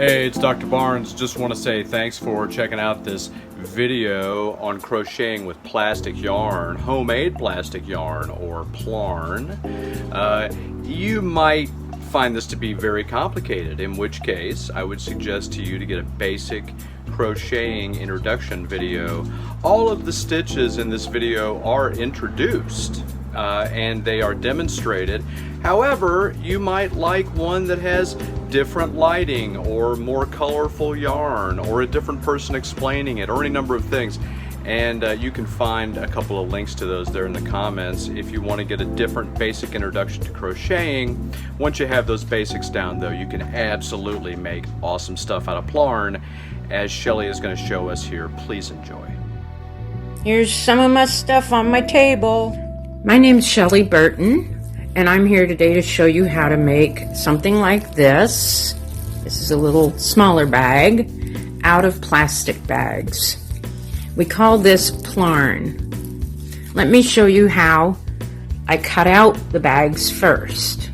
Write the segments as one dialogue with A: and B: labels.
A: Hey, it's Dr. Barnes. Just want to say thanks for checking out this video on crocheting with plastic yarn, homemade plastic yarn, or Plarn. You might find this to be very complicated, in which case I would suggest to you to get a basic crocheting introduction video. All of the stitches in this video are introduced and they are demonstrated. However, you might like one that has different lighting or more colorful yarn or a different person explaining it or any number of things. And you can find a couple of links to those there in the comments if you want to get a different basic introduction to crocheting. Once you have those basics down though, you can absolutely make awesome stuff out of Plarn, as Shelly is going to show us here. Please enjoy.
B: Here's some of my stuff on my table. My name's Shelly Burton, and I'm here today to show you how to make something like this. This is a little smaller bag out of plastic bags. We call this Plarn. Let me show you how I cut out the bags first.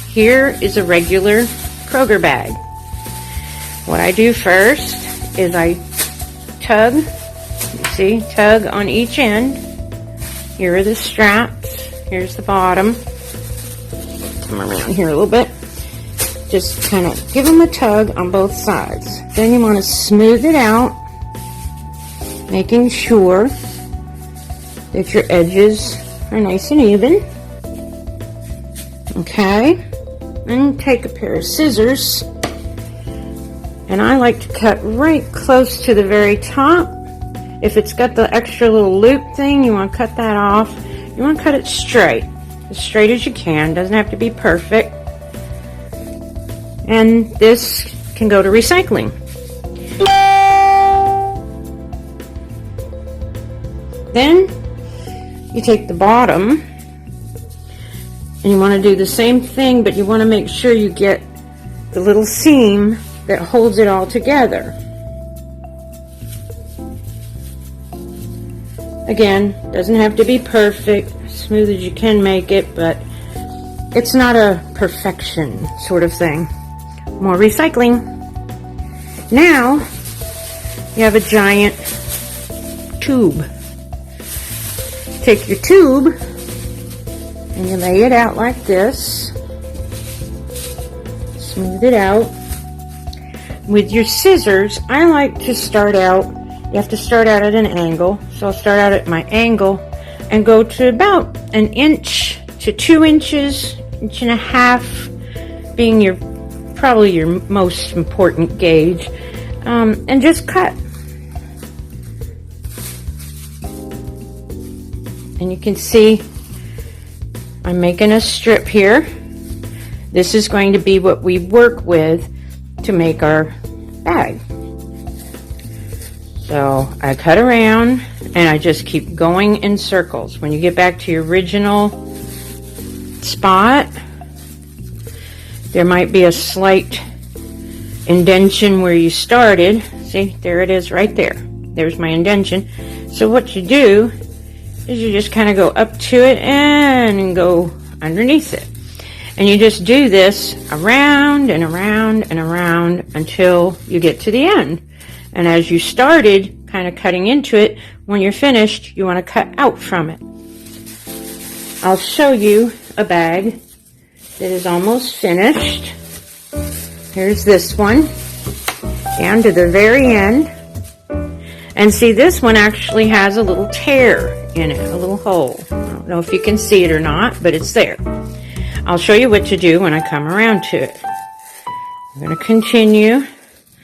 B: Here is a regular Kroger bag. What I do first is I tug, you see, tug on each end. Here are the straps. Here's the bottom. Come around here a little bit. Just kind of give them a tug on both sides. Then you want to smooth it out, making sure that your edges are nice and even. Okay. Then take a pair of scissors. And I like to cut right close to the very top. If it's got the extra little loop thing, you want to cut that off. You want to cut it straight as you can. Doesn't have to be perfect. And this can go to recycling. Then you take the bottom and you want to do the same thing, but you want to make sure you get the little seam that holds it all together. Again, doesn't have to be perfect, smooth as you can make it, but it's not a perfection sort of thing. More recycling. Now, you have a giant tube. Take your tube and you lay it out like this. Smooth it out. With your scissors, I like to start out, you have to start out at an angle. So I'll start out at my angle and go to about 1 inch to 2 inches, 1.5 inch being probably your most important gauge, and just cut. And you can see I'm making a strip here. This is going to be what we work with to make our bag. So I cut around and I just keep going in circles. When you get back to your original spot, there might be a slight indentation where you started. See, there it is right there. There's my indentation. So what you do is you just kind of go up to it and go underneath it. And you just do this around and around and around until you get to the end. And as you started kind of cutting into it, when you're finished, you want to cut out from it. I'll show you a bag that is almost finished. Here's this one, down to the very end. And see, this one actually has a little tear in it, a little hole. I don't know if you can see it or not, but it's there. I'll show you what to do when I come around to it. I'm going to continue.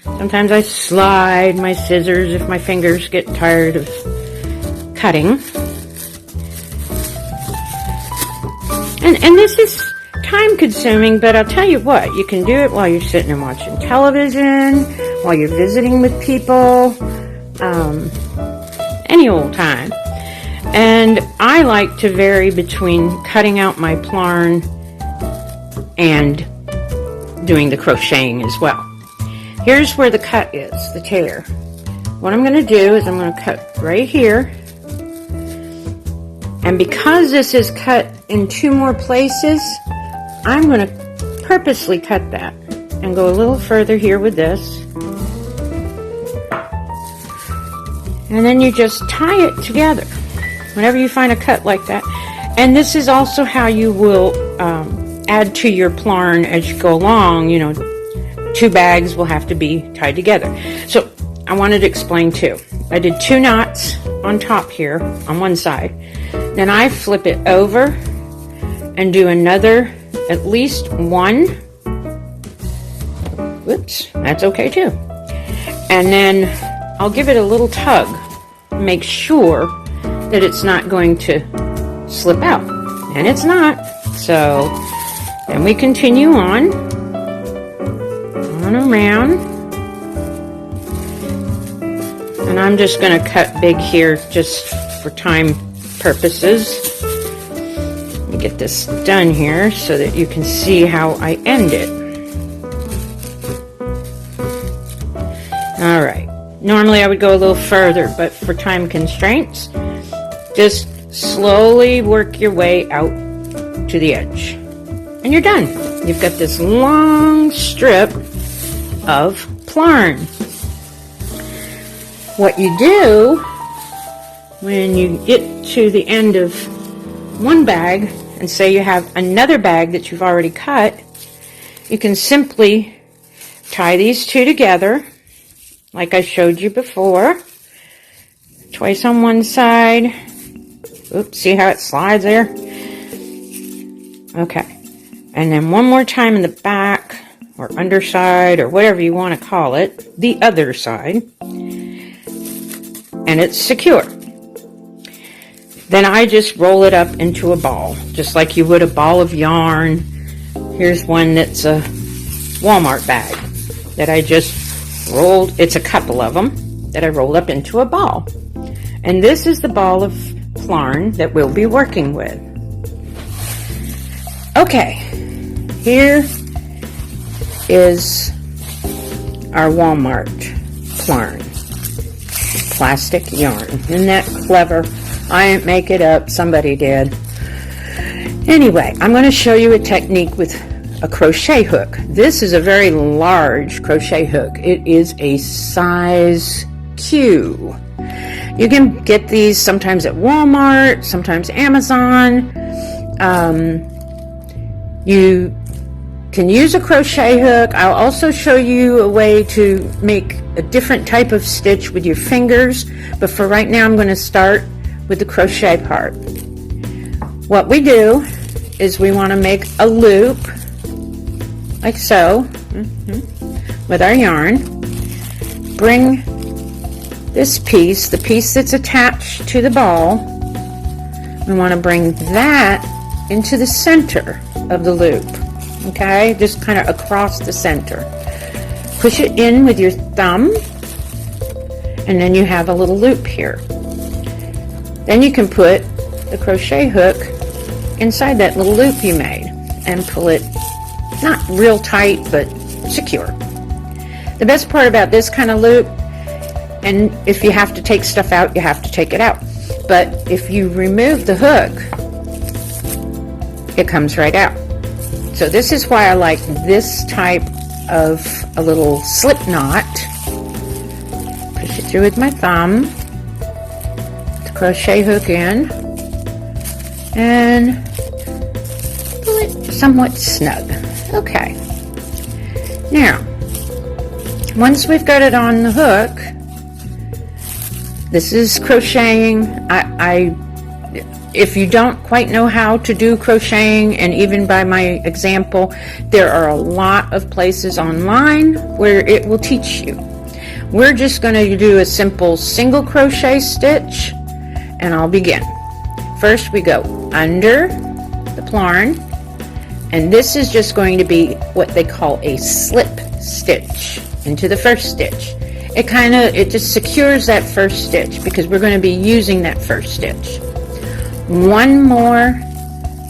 B: Sometimes I slide my scissors if my fingers get tired of cutting. And this is time consuming, but I'll tell you what, you can do it while you're sitting and watching television, while you're visiting with people, any old time. And I like to vary between cutting out my Plarn and doing the crocheting as well. Here's where the cut is, the tear. What I'm going to do is I'm going to cut right here And because this is cut in 2 more places, I'm going to purposely cut that and go a little further here with this. And then you just tie it together whenever you find a cut like that. And this is also how you will add to your Plarn as you go along. You know, 2 bags will have to be tied together. So I wanted to explain too. I did 2 knots on top here on one side. Then I flip it over and do another, at least 1. Whoops, that's okay too. And then I'll give it a little tug. Make sure that it's not going to slip out. And it's not. So then we continue on around. And I'm just going to cut big here just for time purposes. Let me get this done here so that you can see how I end it. All right. Normally I would go a little further, but for time constraints, just slowly work your way out to the edge. And you're done. You've got this long strip of Plarn. What you do when you get to the end of one bag and say you have another bag that you've already cut, you can simply tie these 2 together like I showed you before. Twice on one side. Oops, see how it slides there? Okay. And then one more time in the back or underside or whatever you want to call it, the other side. And it's secure. Then I just roll it up into a ball, just like you would a ball of yarn. Here's one that's a Walmart bag that I just rolled. It's a couple of them that I rolled up into a ball. And this is the ball of Plarn that we'll be working with. Okay, here is our Walmart Plarn. Plastic yarn. Isn't that clever? I didn't make it up. Somebody did. Anyway, I'm going to show you a technique with a crochet hook. This is a very large crochet hook. It is a size Q. You can get these sometimes at Walmart, sometimes Amazon. You can use a crochet hook. I'll also show you a way to make a different type of stitch with your fingers, but for right now I'm going to start with the crochet part. What we do is we want to make a loop like so with our yarn. Bring this piece, the piece that's attached to the ball, we want to bring that into the center of the loop. Okay, just kind of across the center. Push it in with your thumb, and then you have a little loop here. Then you can put the crochet hook inside that little loop you made and pull it, not real tight, but secure. The best part about this kind of loop, and if you have to take stuff out, you have to take it out. But if you remove the hook, it comes right out. So this is why I like this type of a little slip knot. Push it through with my thumb. The crochet hook in. And pull it somewhat snug. Okay. Now, once we've got it on the hook, this is crocheting. If you don't quite know how to do crocheting, and even by my example, there are a lot of places online where it will teach you. We're just going to do a simple single crochet stitch, and I'll begin. First we go under the Plarn, and this is just going to be what they call a slip stitch into the first stitch. It just secures that first stitch because we're going to be using that first stitch. One more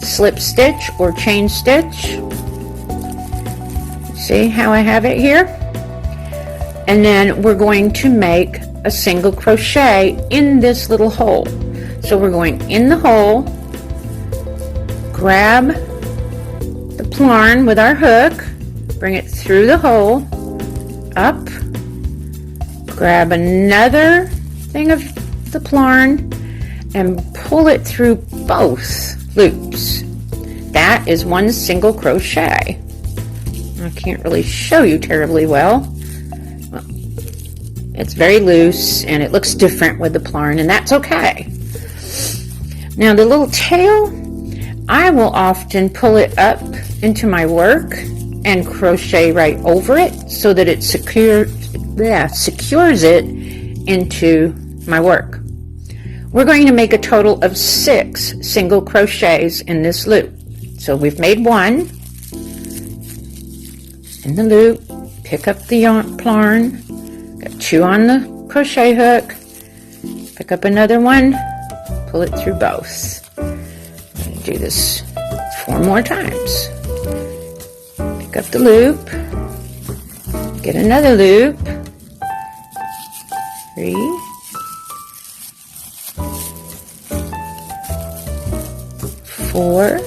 B: slip stitch or chain stitch. See how I have it here? And then we're going to make a single crochet in this little hole. So we're going in the hole, grab the Plarn with our hook, bring it through the hole, up, grab another thing of the Plarn, and pull it through both loops. That is one single crochet. I can't really show you terribly well. It's very loose and it looks different with the Plarn, and that's okay. Now the little tail, I will often pull it up into my work and crochet right over it so that it secures it into my work. We're going to make a total of 6 single crochets in this loop. So we've made one in the loop, pick up the Plarn, got 2 on the crochet hook, pick up another one, pull it through both. I'm going to do this 4 more times. Pick up the loop, get another loop, 3, 4,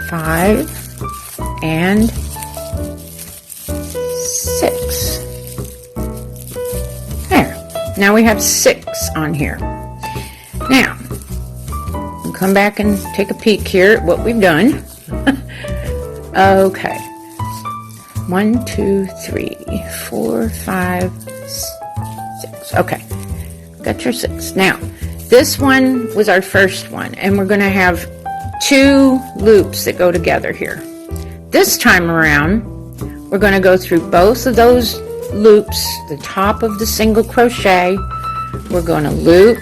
B: 5, and 6. There. Now we have 6 on here. Now, we'll come back and take a peek here at what we've done. Okay. 1, 2, 3, 4, 5, 6. Okay. Got your 6. Now, this one was our first one, and we're going to have 2 loops that go together here. This time around, we're going to go through both of those loops, the top of the single crochet. We're going to loop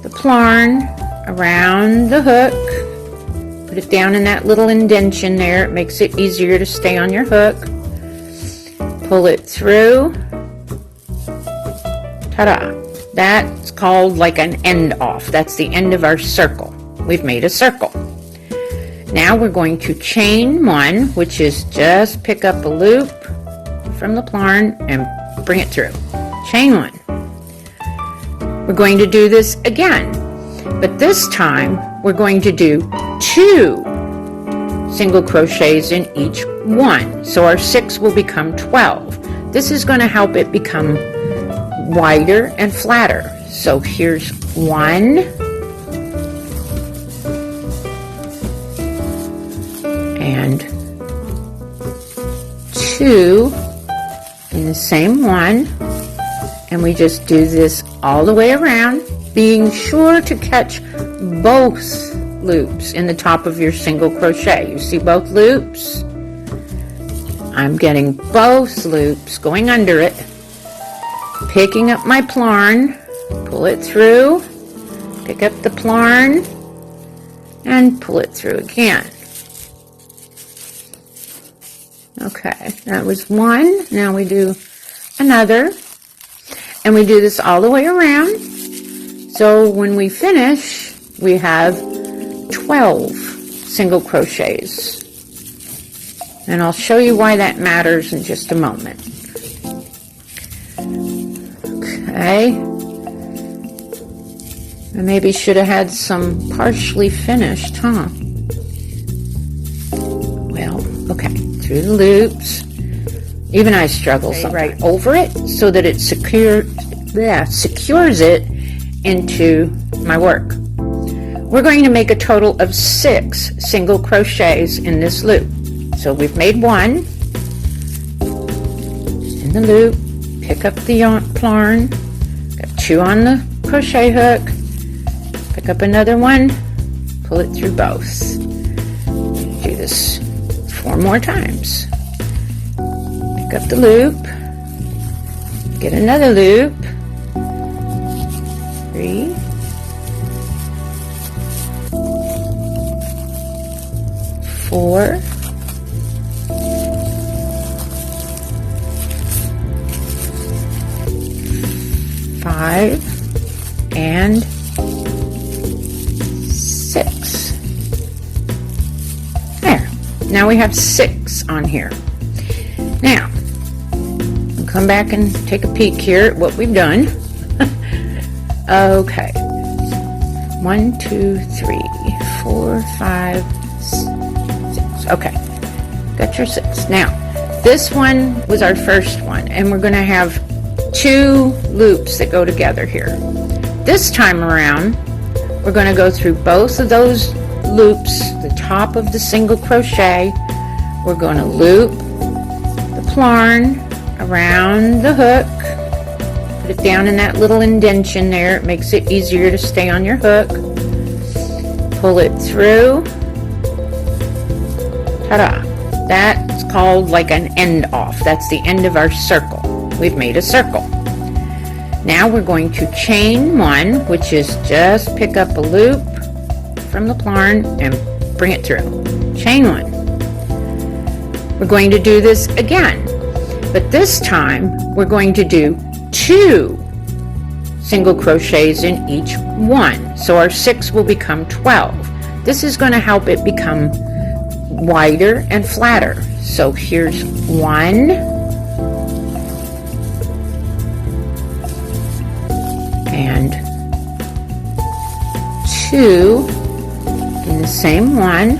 B: the Plarn around the hook, put it down in that little indentation there. It makes it easier to stay on your hook. Pull it through. Ta-da! That's called like an end off. That's the end of our circle. We've made a circle. Now we're going to chain 1, which is just pick up a loop from the Plarn and bring it through. Chain 1. We're going to do this again, but this time we're going to do 2 single crochets in each one. So our 6 will become 12. This is going to help it become wider and flatter. So here's 1, and 2 in the same one, and we just do this all the way around, being sure to catch both loops in the top of your single crochet. You see both loops? I'm getting both loops going under it, picking up my Plarn, pull it through, pick up the Plarn, and pull it through again. Okay, that was 1. Now we do another, and we do this all the way around. So when we finish, we have 12 single crochets. And I'll show you why that matters in just a moment. Okay. I maybe should have had some partially finished, huh? Well, okay. Through the loops. Even I struggle right over it so that it secures it into my work. We're going to make a total of 6 single crochets in this loop. So we've made 1 in the loop, pick up the Plarn, got 2 on the crochet hook, pick up another one, pull it through both. Do this 4 more times. Pick up the loop, get another loop, 3, 4, 5, and 6. There. Now we have 6 on here. Now, we'll come back and take a peek here at what we've done. Okay. 1, 2, 3, 4, 5, 6. Okay. Got your 6. Now, this one was our first one, and we're going to have 2 loops that go together here. This time around, we're going to go through both of those loops, the top of the single crochet. We're going to loop the Plarn around the hook. Put it down in that little indentation there. It makes it easier to stay on your hook. Pull it through. Ta-da! That's called like an end off. That's the end of our circle. We've made a circle. Now we're going to chain 1, which is just pick up a loop from the Plarn and bring it through. Chain 1. We're going to do this again, but this time we're going to do 2 single crochets in each one. So our 6 will become 12. This is going to help it become wider and flatter. So here's 1, and 2 in the same one,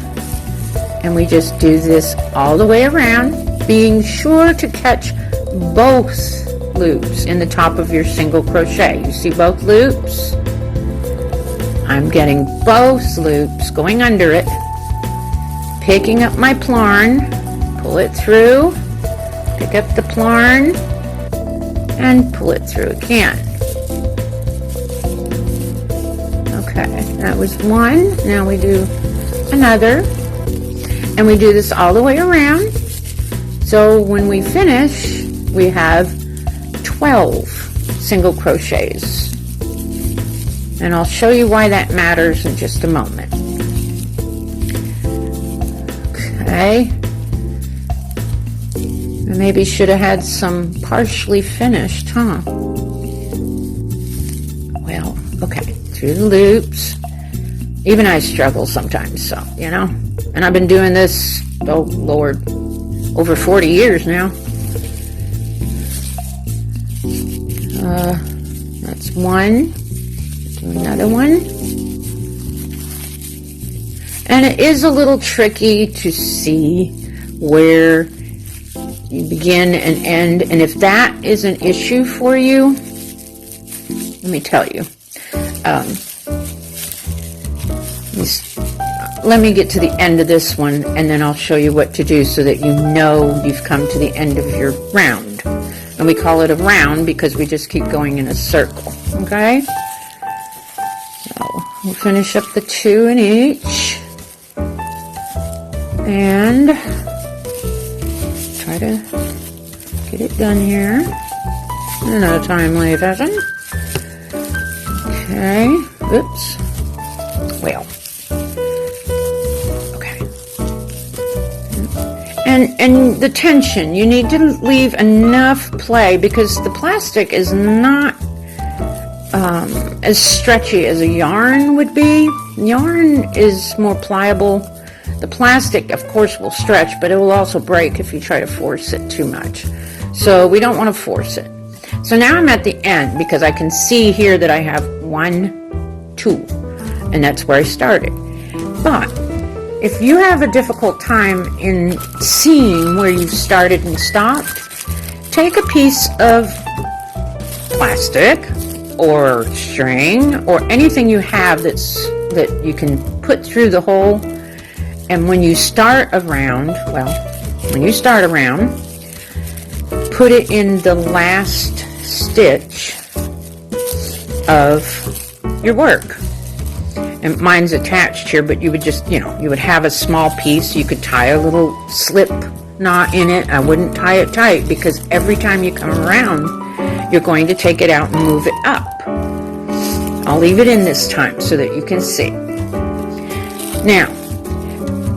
B: and we just do this all the way around, being sure to catch both loops in the top of your single crochet. You see both loops? I'm getting both loops going under it, picking up my Plarn, pull it through, pick up the Plarn, and pull it through again. Okay, that was 1. Now we do another, and we do this all the way around. So when we finish, we have 12 single crochets. And I'll show you why that matters in just a moment. Okay. I maybe should have had some partially finished, huh? Well, okay. Through the loops. Even I struggle sometimes, so, you know. And I've been doing this, oh Lord, over 40 years now. That's 1. Do another one. And it is a little tricky to see where you begin and end. And if that is an issue for you, let me tell you. Let me get to the end of this one, and then I'll show you what to do so that you know you've come to the end of your round. And we call it a round because we just keep going in a circle, okay? So we'll finish up the 2 in each. And try to get it done here in a timely fashion. Okay, oops. Well, okay. And the tension, you need to leave enough play because the plastic is not as stretchy as a yarn would be. Yarn is more pliable. The plastic, of course, will stretch, but it will also break if you try to force it too much. So we don't want to force it. So now I'm at the end because I can see here that I have 1, 2, and that's where I started. But if you have a difficult time in seeing where you started and stopped, take a piece of plastic or string or anything you have that you can put through the hole, and when you start a round, put it in the last stitch of your work. And mine's attached here, but you would just, you would have a small piece. You could tie a little slip knot in it. I wouldn't tie it tight because every time you come around, you're going to take it out and move it up. I'll leave it in this time so that you can see. Now,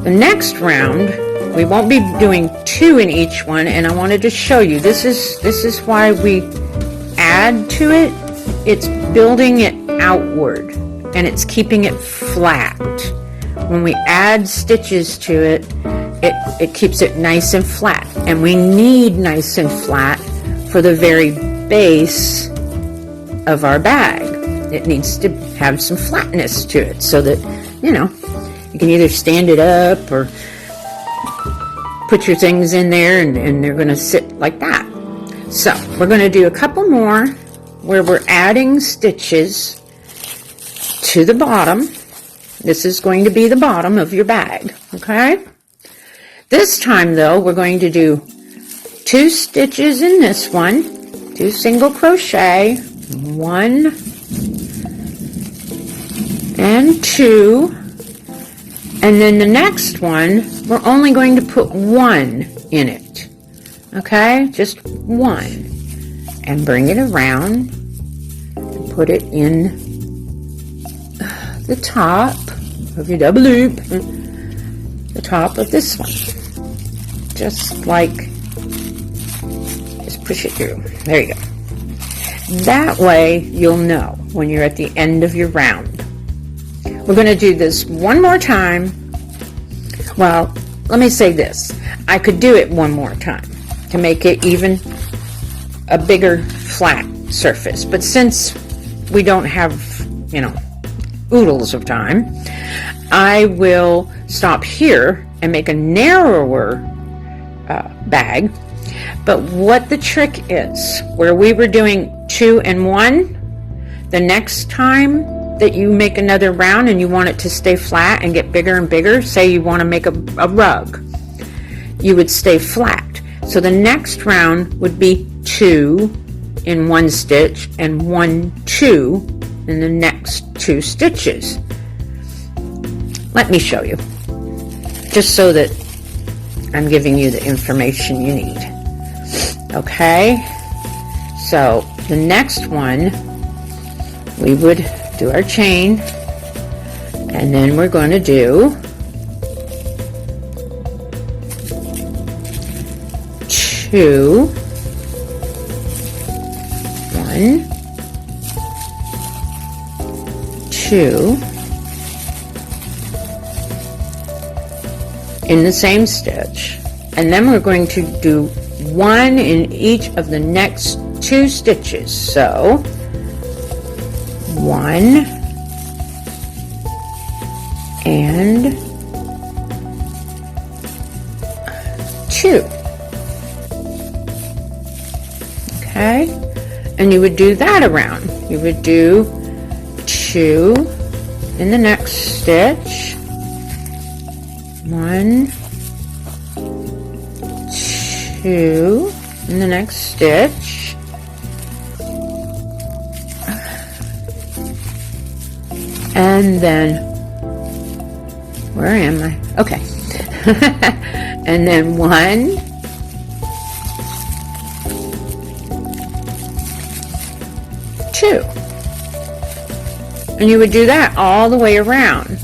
B: the next round, we won't be doing 2 in each one, and I wanted to show you. This is why we add to it. It's building it outward, and it's keeping it flat. When we add stitches to it, it keeps it nice and flat. And we need nice and flat for the very base of our bag. it needs to have some flatness to it so that, you know, you can either stand it up or put your things in there and they're going to sit like that. So we're going to do a couple more where we're adding stitches to the bottom. This is going to be the bottom of your bag, okay? This time though, we're going to do 2 stitches in this one, 2 single crochet, 1 and 2, and then the next one, we're only going to put 1 in it, okay? Just 1, and bring it around and put it in the top of your double loop, the top of this one, just like, just push it through. There you go. That way you'll know when you're at the end of your round. We're going to do this one more time. Well, let me say this. I could do it one more time to make it even a bigger flat surface, but since we don't have, you know, oodles of time, I will stop here and make a narrower bag. But what the trick is, where we were doing 2 and 1, the next time that you make another round and you want it to stay flat and get bigger and bigger, say you want to make a rug, you would stay flat. So the next round would be 2 in 1 stitch and 1, 2 in the next 2 stitches. Let me show you, just so that I'm giving you the information you need. Okay, so the next one, we would do our chain, and then we're going to do 2, 1, 2 in the same stitch, and then we're going to do 1 in each of the next 2 stitches. So 1 and 2. Okay, and you would do that around. You would do 2 in the next stitch, 1, 2 in the next stitch, and then, where am I? Okay. And then 1, 2. And you would do that all the way around.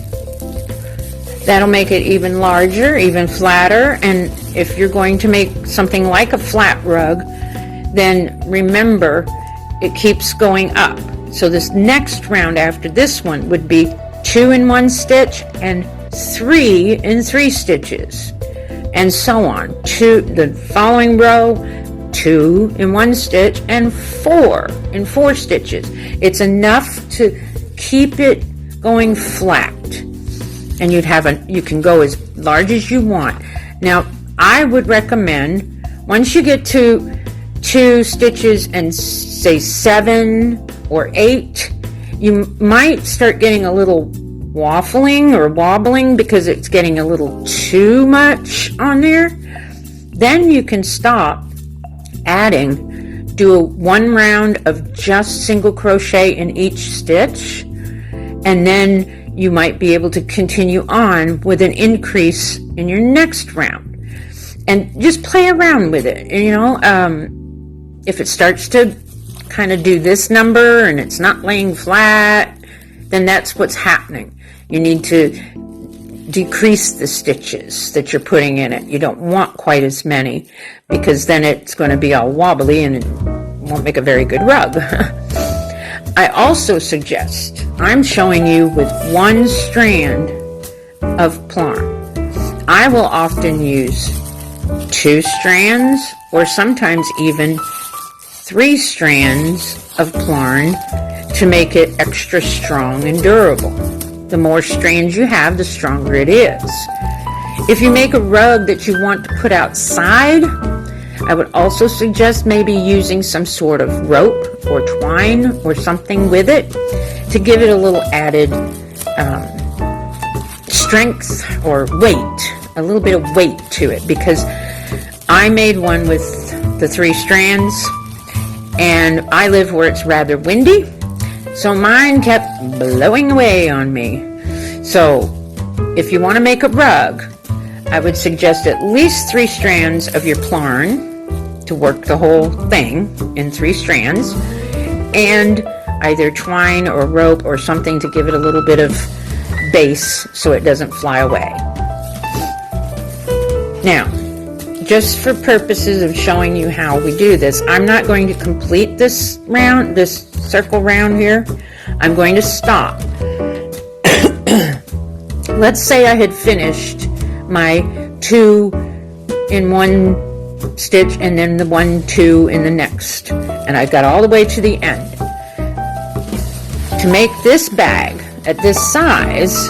B: That'll make it even larger, even flatter, and if you're going to make something like a flat rug, then remember, it keeps going up. So this next round after this one would be 2 in 1 stitch and 3 in 3 stitches, and so on. The following row, 2 in 1 stitch and 4 in 4 stitches. It's enough to keep it going flat, and you can go as large as you want. Now, I would recommend, once you get to 2 stitches and say 7 or 8, you might start getting a little waffling or wobbling because it's getting a little too much on there. Then you can stop adding, do 1 round of just single crochet in each stitch, and then you might be able to continue on with an increase in your next round. And just play around with it, you know. If it starts to kind of do this number and it's not laying flat, then that's what's happening. You need to decrease the stitches that you're putting in it. You don't want quite as many, because then it's going to be all wobbly and it won't make a very good rug. I also suggest, I'm showing you with 1 strand of Plarn. I will often use 2 strands, or sometimes even 3 strands of Plarn to make it extra strong and durable. The more strands you have, the stronger it is. If you make a rug that you want to put outside, I would also suggest maybe using some sort of rope or twine or something with it to give it a little added strength or weight, a little bit of weight to it, because I made one with the 3 strands and I live where it's rather windy, so mine kept blowing away on me. So if you want to make a rug, I would suggest at least 3 strands of your Plarn to work the whole thing in 3 strands, and either twine or rope or something to give it a little bit of base so it doesn't fly away. Now, just for purposes of showing you how we do this, I'm not going to complete this round, this circle round here. I'm going to stop. Let's say I had finished my 2 in one stitch and then the 1, 2 in the next, and I got all the way to the end. To make this bag at this size,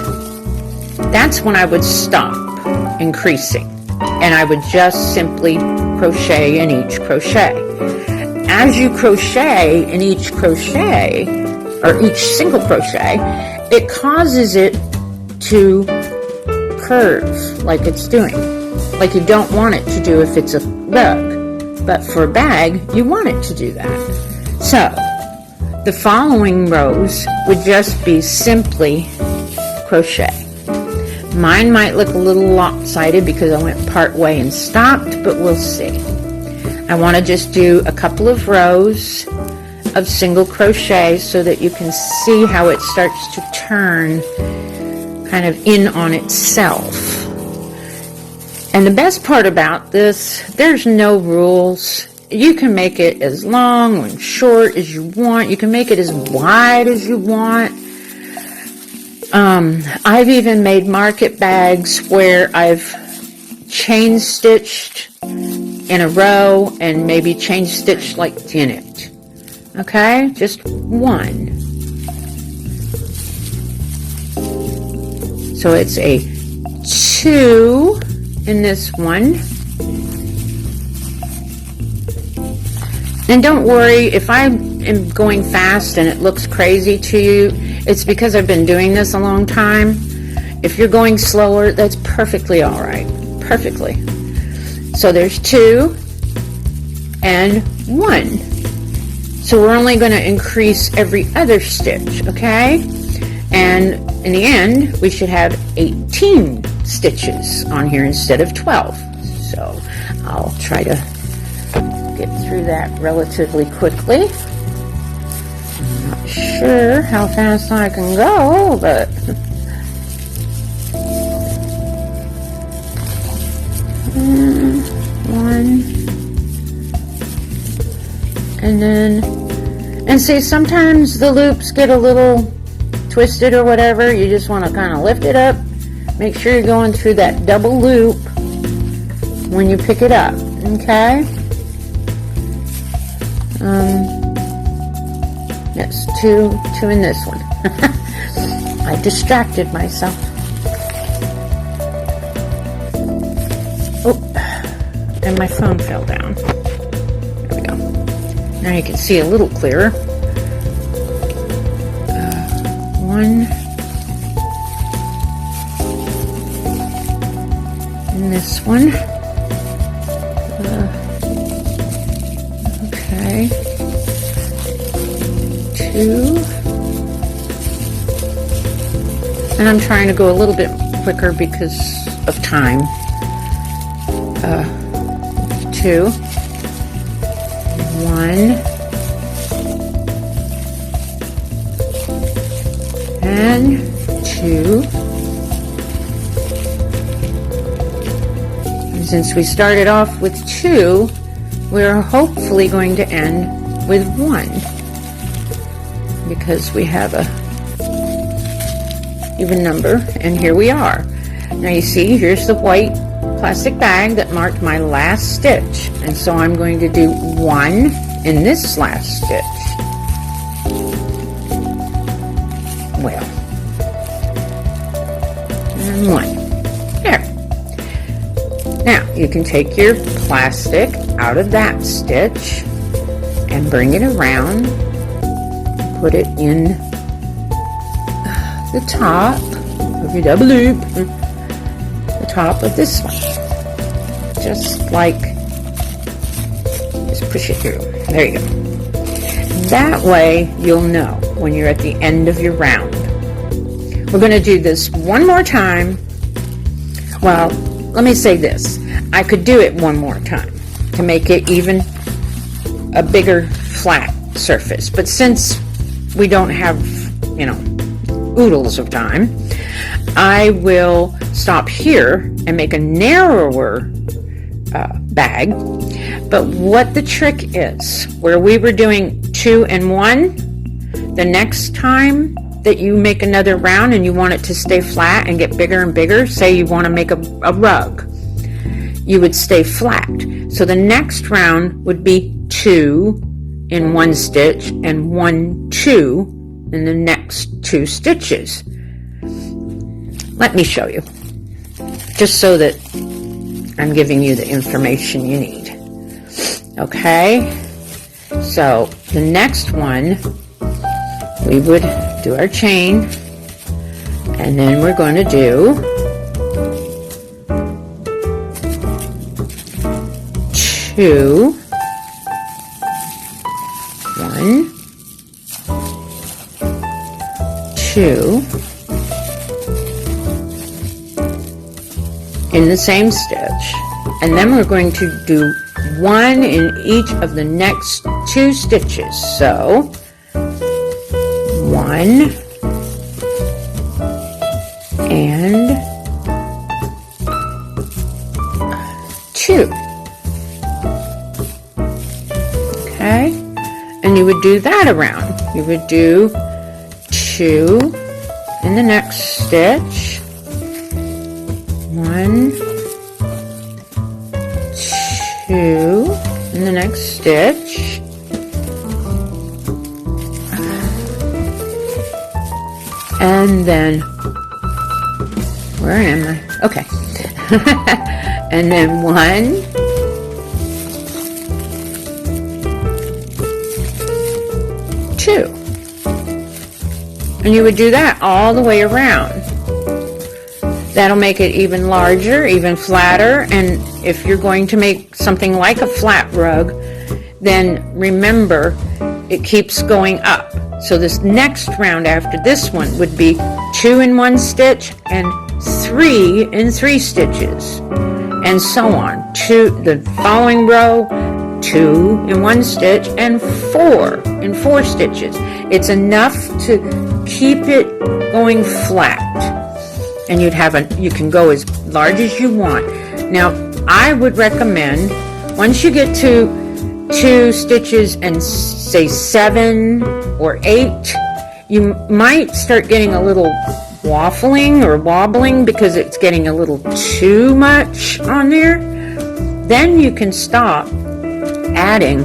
B: that's when I would stop increasing, and I would just simply crochet in each crochet. As you crochet in each crochet, or each single crochet, it causes it to curve like it's doing, like you don't want it to do if it's a rug, but for a bag you want it to do that. So the following rows would just be simply crochet. Mine might look a little lopsided because I went part way and stopped, but we'll see. I want to just do a couple of rows of single crochet so that you can see how it starts to turn kind of in on itself. And the best part about this, there's no rules. You can make it as long and short as you want. You can make it as wide as you want. I've even made market bags where I've chain stitched in a row and maybe chain stitched like in it. Okay, just one. So it's a 2 in this one. And don't worry if I am going fast and it looks crazy to you, it's because I've been doing this a long time. If you're going slower, that's perfectly all right. Perfectly. So there's 2 and 1. So we're only going to increase every other stitch, okay? And in the end, we should have 18 stitches on here instead of 12. So I'll try to get through that relatively quickly. I'm not sure how fast I can go, but one, and then, and see, sometimes the loops get a little twisted or whatever. You just want to kind of lift it up. Make sure you're going through that double loop when you pick it up, okay? Yes, two in this one. I distracted myself. Oh, and my phone fell down. There we go. Now you can see a little clearer. 1 in this one. Okay. 2. And I'm trying to go a little bit quicker because of time. 2. 1. And 2. And since we started off with 2, we're hopefully going to end with 1 because we have a even number, and here we are. Now you see, here's the white plastic bag that marked my last stitch, and so I'm going to do 1 in this last stitch. and 1. There. Now, you can take your plastic out of that stitch and bring it around, put it in the top of your double loop, the top of this one, just like, just push it through. There you go. That way you'll know when you're at the end of your round. We're going to do this one more time. Well, let me say this. I could do it one more time to make it even a bigger flat surface. But since we don't have, oodles of time, I will stop here and make a narrower bag. But what the trick is, where we were doing 2 and 1, the next time that you make another round and you want it to stay flat and get bigger and bigger, say you want to make a rug, you would stay flat. So the next round would be 2 in 1 stitch and 1, 2 in the next 2 stitches. Let me show you, just so that I'm giving you the information you need. Okay, so the next one, we would do our chain, and then we're going to do 2, 1, 2 in the same stitch, and then we're going to do 1 in each of the next 2 stitches. So 1 and 2. Okay, and you would do that around. You would do 2 in the next stitch, 1, 2 in the next stitch, and then, where am I? Okay. And then 1, 2. And you would do that all the way around. That'll make it even larger, even flatter, and if you're going to make something like a flat rug, then remember, it keeps going up. So this next round after this one would be 2 in 1 stitch and 3 in 3 stitches, and so on. The following row, 2 in 1 stitch and 4 in 4 stitches. It's enough to keep it going flat, and you can go as large as you want. Now, I would recommend, once you get to 2 stitches and say 7 or 8, you might start getting a little waffling or wobbling because it's getting a little too much on there. Then you can stop adding,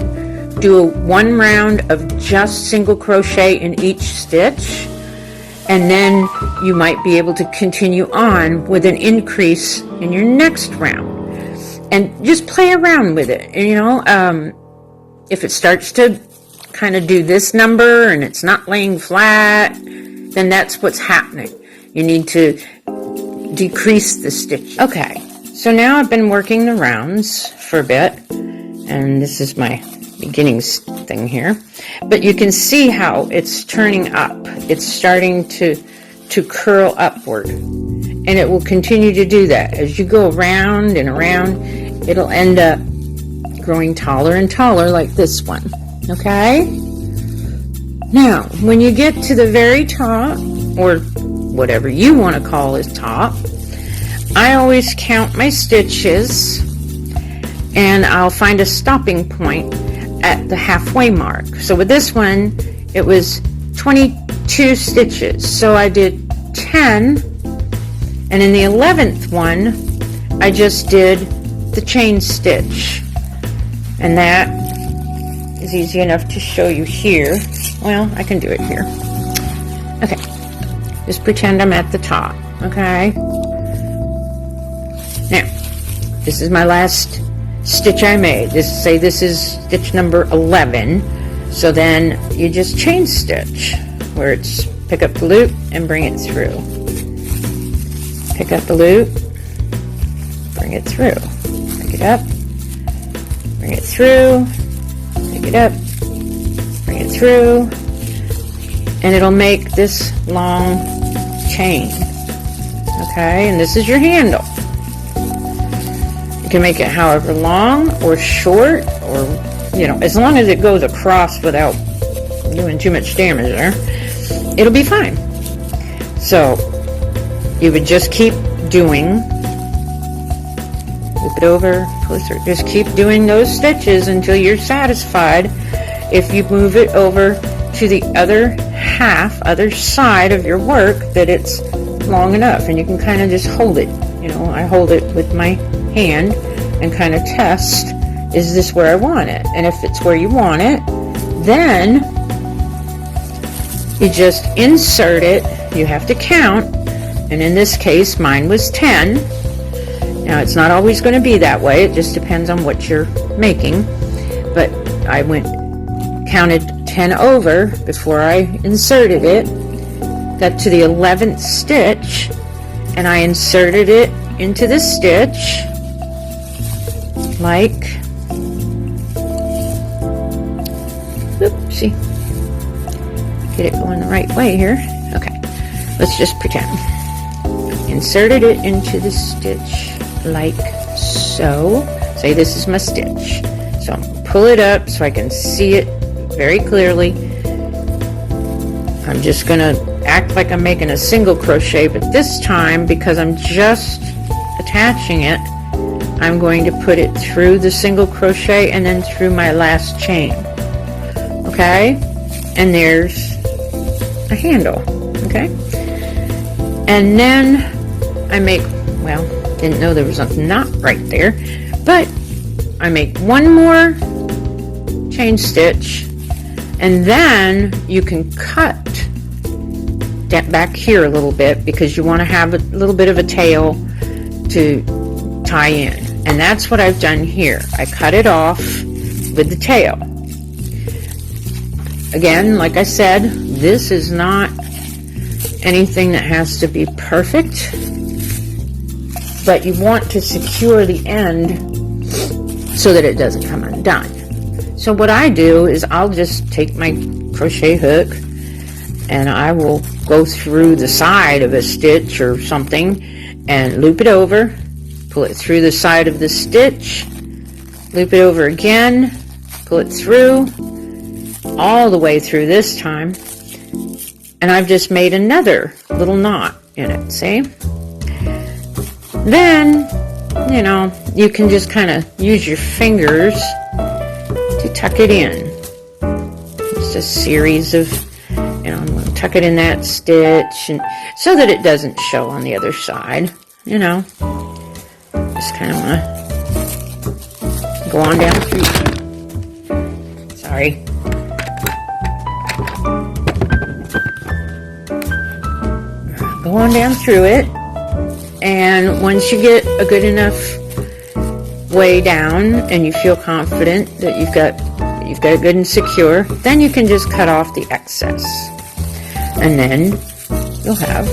B: do 1 round of just single crochet in each stitch, and then you might be able to continue on with an increase in your next round. And just play around with it. If it starts to kind of do this number and it's not laying flat, then that's what's happening. You need to decrease the stitch. Okay, so now I've been working the rounds for a bit, and this is my beginning thing here. But you can see how it's turning up. It's starting to curl upward, and it will continue to do that. As you go around and around, it'll end up growing taller and taller like this one. Okay? Now, when you get to the very top, or whatever you want to call it top, I always count my stitches, and I'll find a stopping point at the halfway mark. So with this one, it was 22 stitches. So I did 10, and in the 11th one, I just did the chain stitch. And that is easy enough to show you here. Well, I can do it here. Okay, just pretend I'm at the top, okay? Now, this is my last stitch I made. Say this is stitch number 11. So then you just chain stitch, where it's pick up the loop and bring it through. Pick up the loop, bring it through. Pick it up, bring it through, pick it up, bring it through, and it'll make this long chain. Okay, and this is your handle. You can make it however long or short, or, you know, as long as it goes across without doing too much damage there, it'll be fine. So you would just keep doing, loop it over, pull it through. Just keep doing those stitches until you're satisfied. If you move it over to the other side of your work, that it's long enough, and you can kind of just hold it. You know, I hold it with my hand and kind of test, is this where I want it? And if it's where you want it, then you just insert it. You have to count, and in this case mine was 10. Now it's not always going to be that way, it just depends on what you're making, but I counted 10 over before I inserted it, got to the 11th stitch, and I inserted it into the stitch like, oopsie, get it going the right way here. Okay, let's just pretend. Inserted it into the stitch like so. Say this is my stitch. So I'm gonna pull it up so I can see it very clearly. I'm just gonna act like I'm making a single crochet, but this time, because I'm just attaching it, I'm going to put it through the single crochet and then through my last chain. Okay, and there's a handle. Okay, and then I make, well, didn't know there was a knot right there, but I make one more chain stitch, and then you can cut that back here a little bit, because you want to have a little bit of a tail to tie in, and that's what I've done here. I cut it off with the tail. Again, like I said, this is not anything that has to be perfect, but you want to secure the end so that it doesn't come undone. So what I do is I'll just take my crochet hook and I will go through the side of a stitch or something and loop it over, pull it through the side of the stitch, loop it over again, pull it through, all the way through this time, and I've just made another little knot in it, see? Then, you know, you can just kind of use your fingers to tuck it in. It's a series of, you know, I'm going to tuck it in that stitch, and so that it doesn't show on the other side, you know. Just kind of want to go on down through. Sorry. Go on down through it, and once you get a good enough way down and you feel confident that you've got it good and secure, then you can just cut off the excess, and then you'll have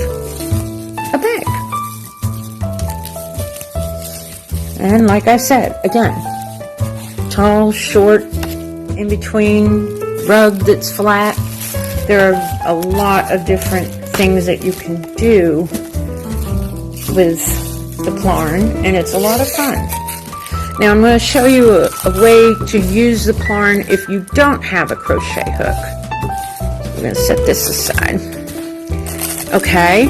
B: a bag. And like I said, again, tall, short, in between, rug that's flat. There are a lot of different things that you can do with the Plarn, and it's a lot of fun. Now I'm going to show you a way to use the Plarn if you don't have a crochet hook. So we're going to set this aside. Okay,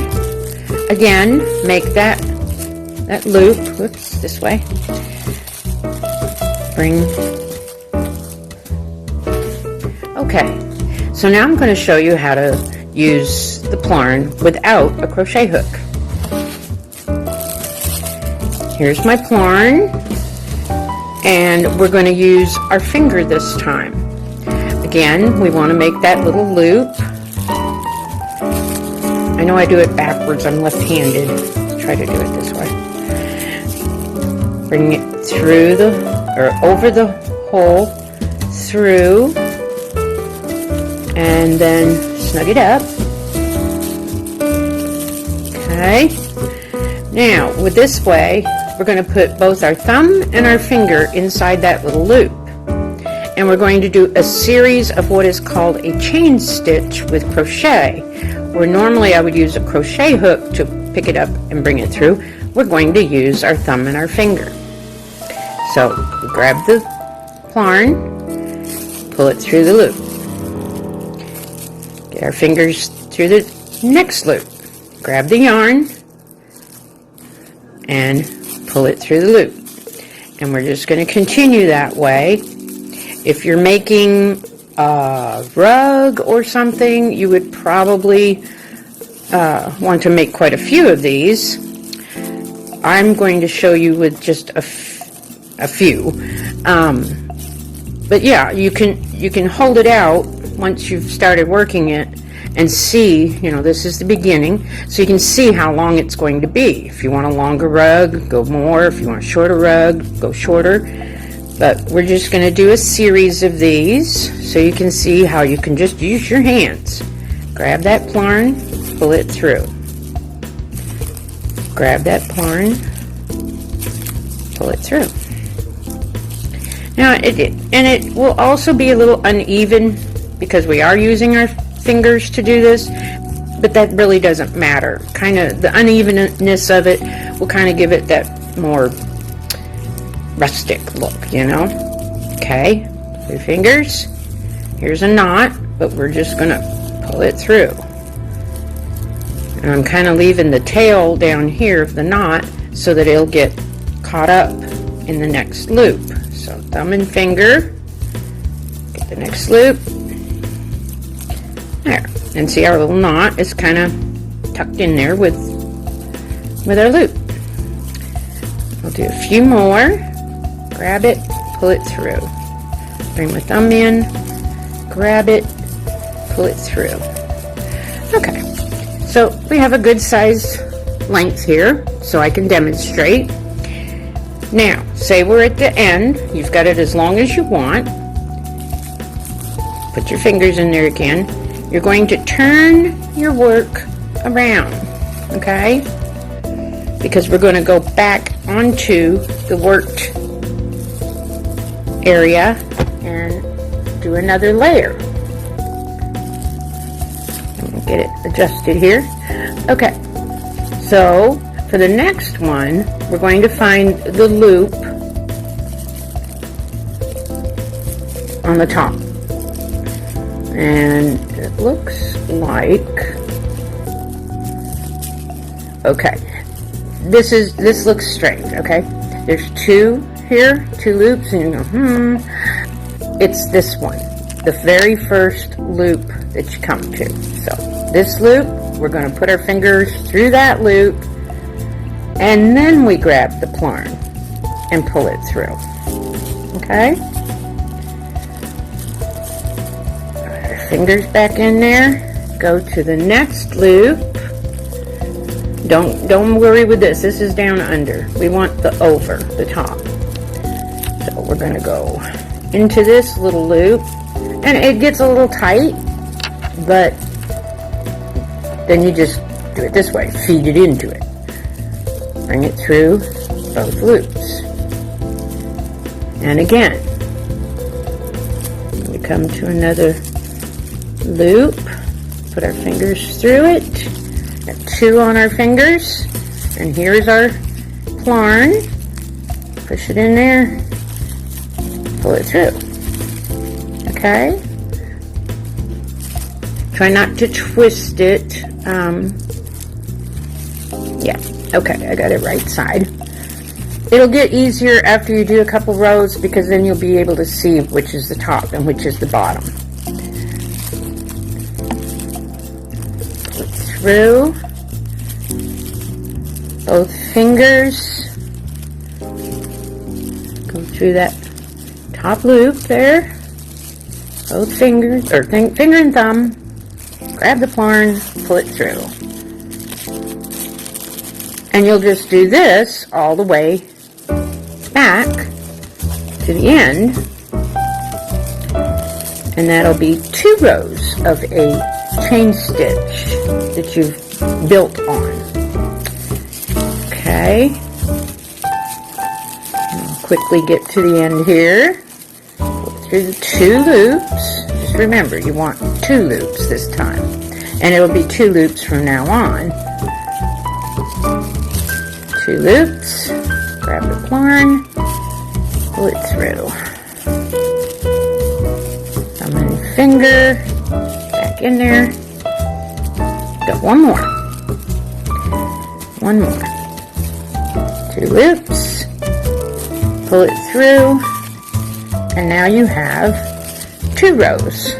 B: again, make that loop, whoops, this way, bring, okay, so now I'm going to show you how to use the Plarn without a crochet hook. Here's my Plarn, and we're going to use our finger this time. Again, we want to make that little loop. I know I do it backwards, I'm left-handed. Try to do it this way. Bring it through or over the hole, through, and then snug it up. Okay. Now, with this way, we're going to put both our thumb and our finger inside that little loop. And we're going to do a series of what is called a chain stitch with crochet, where normally I would use a crochet hook to pick it up and bring it through. We're going to use our thumb and our finger. So, grab the Plarn, pull it through the loop. Get our fingers through the next loop. Grab the yarn and pull it through the loop. And we're just going to continue that way. If you're making a rug or something, you would probably want to make quite a few of these. I'm going to show you with just a few. But yeah, you can hold it out once you've started working it and see, this is the beginning, so you can see how long it's going to be. If you want a longer rug, go more. If you want a shorter rug, go shorter. But we're just going to do a series of these so you can see how you can just use your hands. Grab that Plarn, pull it through. Grab that Plarn, pull it through. Now, it will also be a little uneven because we are using our fingers to do this, but that really doesn't matter. Kind of the unevenness of it will kind of give it that more rustic look, Okay, your fingers. Here's a knot, but we're just gonna pull it through. And I'm kind of leaving the tail down here of the knot so that it'll get caught up in the next loop. So thumb and finger, get the next loop. There, and see our little knot is kind of tucked in there with our loop. I'll do a few more. Grab it, pull it through. Bring my thumb in, grab it, pull it through. Okay, so we have a good size length here, so I can demonstrate. Now, say we're at the end. You've got it as long as you want. Put your fingers in there again. You're going to turn your work around, okay? Because we're going to go back onto the worked area and do another layer. Let me get it adjusted here. Okay, so for the next one, we're going to find the loop on the top. And it looks like, okay, this looks strange, okay? There's two here, two loops, and you go, it's this one, the very first loop that you come to. So this loop, we're going to put our fingers through that loop, and then we grab the Plarn and pull it through. Okay? Fingers back in there. Go to the next loop. Don't worry with this. This is down under. We want the over, the top. So we're going to go into this little loop, and it gets a little tight, but then you just do it this way. Feed it into it. Bring it through both loops. And again, we come to another loop, put our fingers through it, got two on our fingers, and here's our Plarn. Push it in there, pull it through. Okay? Try not to twist it. Yeah, okay, I got it right side. It'll get easier after you do a couple rows because then you'll be able to see which is the top and which is the bottom. Pull it through. Both fingers. Go through that top loop there. Both fingers, or finger and thumb. Grab the Plarn, pull it through. And you'll just do this all the way to the end, and that'll be 2 rows of a chain stitch that you've built on. Okay. I'll quickly get to the end here. Go through the 2 loops. Just remember, you want 2 loops this time. And it'll be 2 loops from now on. 2 loops. Grab the Plarn. Pull it through. Thumb and finger. Back in there. Got one more. One more. 2 loops. Pull it through. And now you have 2 rows.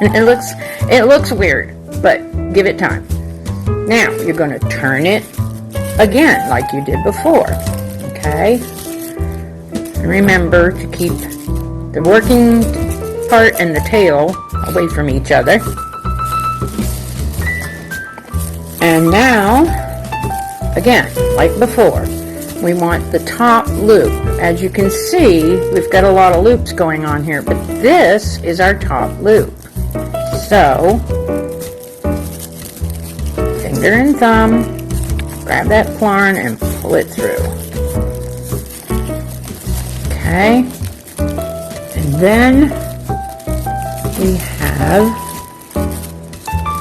B: it looks weird, but give it time. Now you're going to turn it again like you did before. Okay? And remember to keep the working part and the tail away from each other. And now, again, like before, we want the top loop. As you can see, we've got a lot of loops going on here, but this is our top loop. So, finger and thumb, grab that Plarn and pull it through. Okay, and then we have,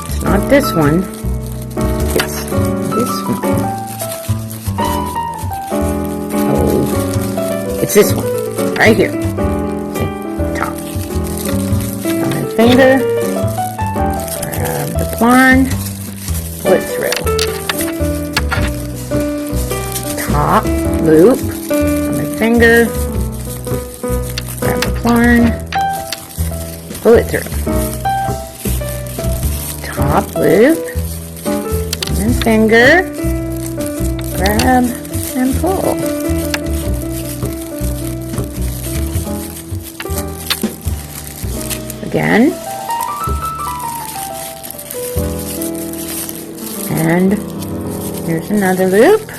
B: it's not this one, it's this one. Oh, it's this one, right here. See, top. Thumb and finger, grab the Plarn, pull it through. Top loop, thumb and finger, grab the Plarn, pull it through. Top loop, and finger, grab and pull. Again. And here's another loop.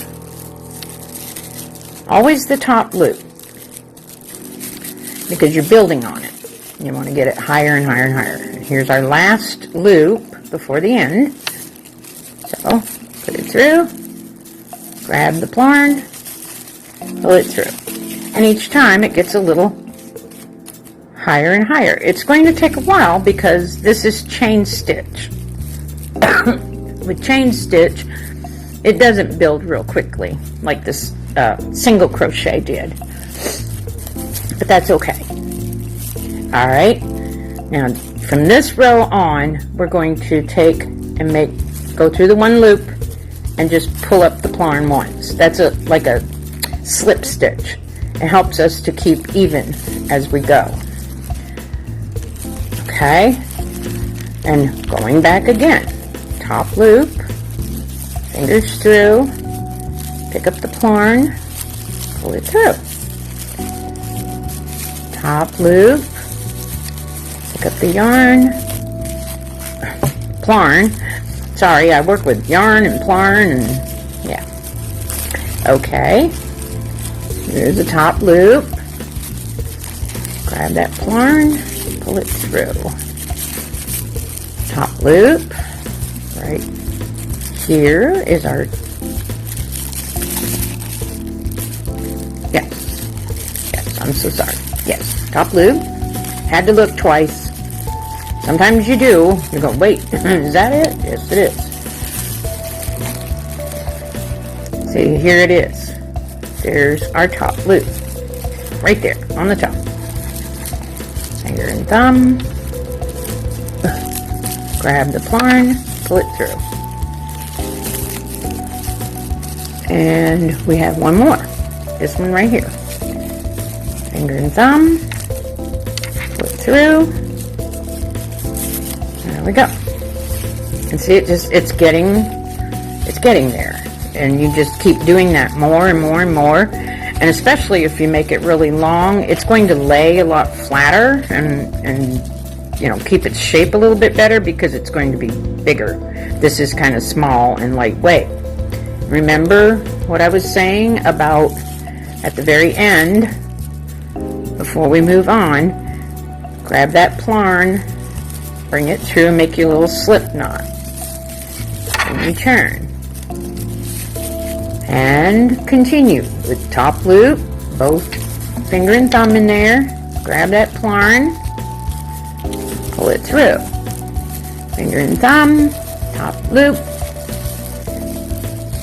B: Always the top loop, because you're building on it. You want to get it higher and higher and higher. And here's our last loop before the end. So, put it through, grab the Plarn, pull it through. And each time it gets a little higher and higher. It's going to take a while because this is chain stitch. With chain stitch, it doesn't build real quickly like this single crochet did. But that's okay. Alright, now from this row on, we're going to take and go through the 1 loop and just pull up the Plarn once. That's like a slip stitch. It helps us to keep even as we go. Okay, and going back again. Top loop, fingers through, pick up the Plarn, pull it through. Top loop, pick up the yarn, Plarn. Sorry, I work with yarn and Plarn and yeah. Okay, here's the top loop. Grab that Plarn, pull it through. Top loop. Right here is our, yes, I'm so sorry, yes, top loop. Had to look twice. Sometimes you do. You go, wait, is that it? Yes, it is. See, here it is. There's our top loop. Right there, on the top. Finger and thumb. Grab the Plarn, pull it through. And we have one more. This one right here. Finger and thumb, pull it through. There we go. And see, it's getting there. And you just keep doing that more and more and more. And especially if you make it really long, it's going to lay a lot flatter and you know, keep its shape a little bit better because it's going to be bigger. This is kind of small and lightweight. Remember what I was saying about at the very end, before we move on, grab that Plarn, bring it through and make your little slip knot. And you turn. And continue with top loop, both finger and thumb in there. Grab that Plarn, pull it through. Finger and thumb, top loop,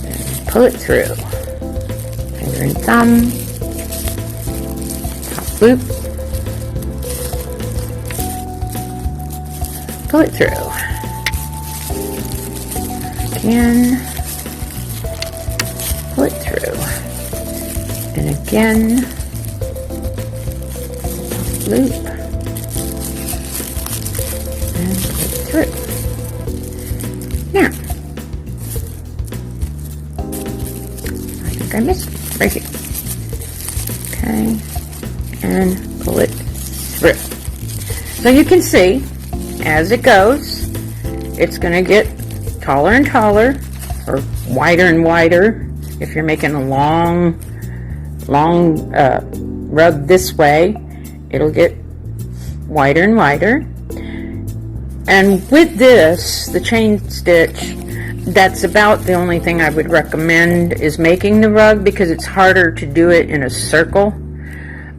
B: and pull it through. Finger and thumb, top loop, pull it through. Again, pull it through. And again, top loop, and pull it through. Now, I think I missed it right here. Okay, and pull it through. So you can see, as it goes, it's going to get taller and taller, or wider and wider. If you're making a long rug this way, it'll get wider and wider. And with this, the chain stitch, that's about the only thing I would recommend is making the rug, because it's harder to do it in a circle.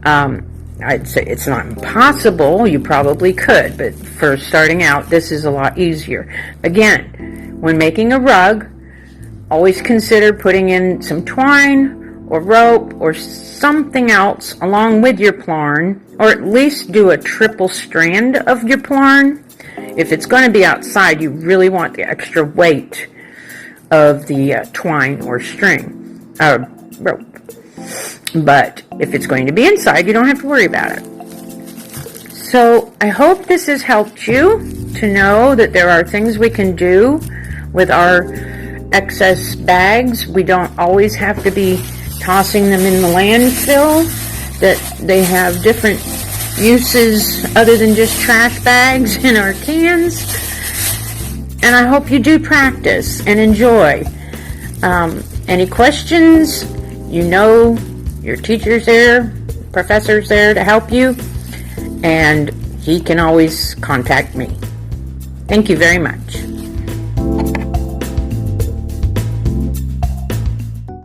B: I'd say it's not impossible, you probably could, but for starting out, this is a lot easier. Again, when making a rug, always consider putting in some twine or rope or something else along with your Plarn, or at least do a triple strand of your Plarn. If it's going to be outside, you really want the extra weight of the twine or string, rope. But if it's going to be inside, you don't have to worry about it. So I hope this has helped you to know that there are things we can do with our excess bags. We don't always have to be tossing them in the landfill, that they have different uses other than just trash bags in our cans. And I hope you do practice and enjoy. Any questions? You know your teacher's there, professor's there to help you, and he can always contact me. Thank you very much.